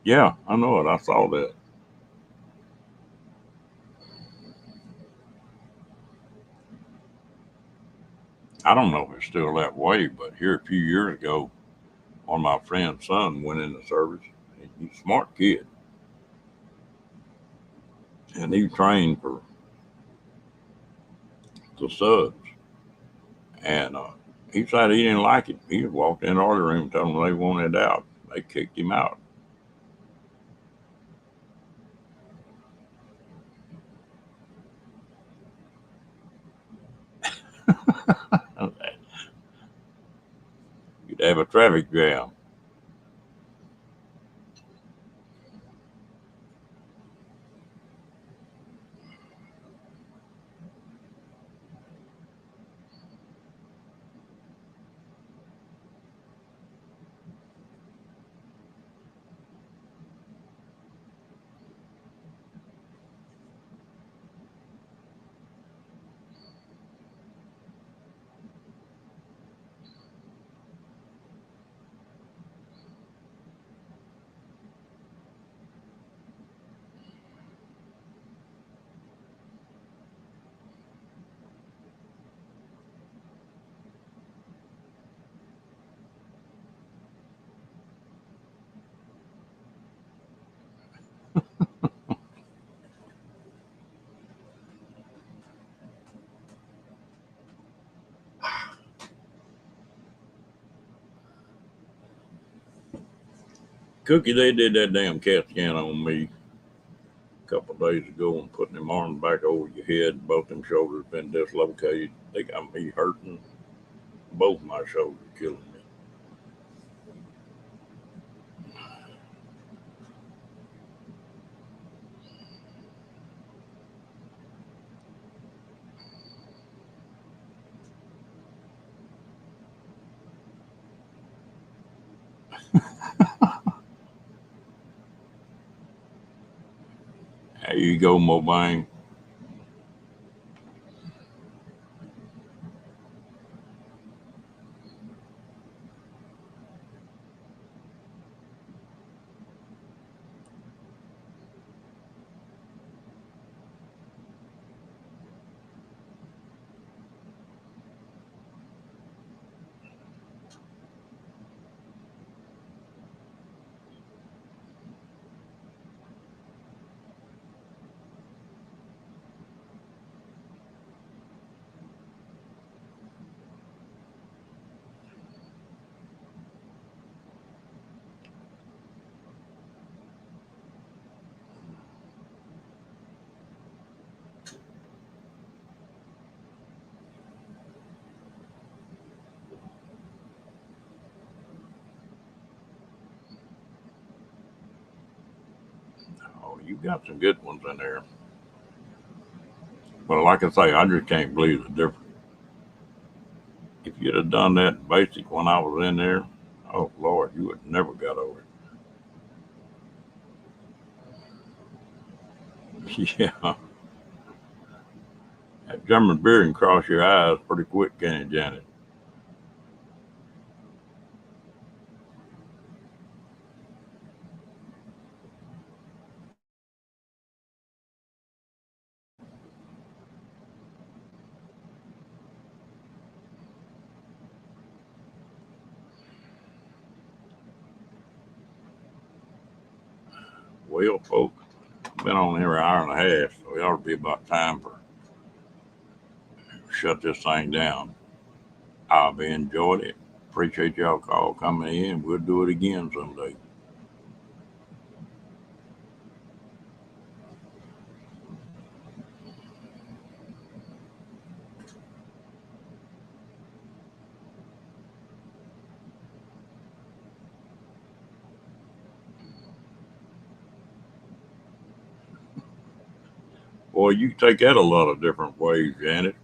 Yeah, I know it. I saw that. I don't know if it's still that way, but here a few years ago, one of my friend's son went in the service. He's a smart kid, and he trained for the subs. And he said he didn't like it. He walked in the order room and told them they wanted out. They kicked him out. You'd have a traffic jam. Cookie, they did that damn CAT scan on me a couple of days ago and putting them arms back over your head. Both them shoulders been dislocated. They got me hurting. Both my shoulders killing me. There you go, Mobine. You got some good ones in there. But like I say, I just can't believe the difference. If you'd have done that basic when I was in there, oh Lord, you would never got over it. Yeah. That German beer can cross your eyes pretty quick, can it, Janet? Well, folks, been on here an hour and a half, so it ought to be about time for shut this thing down. I've enjoyed it. Appreciate y'all call coming in. We'll do it again someday. Boy, you can take that a lot of different ways, Janet.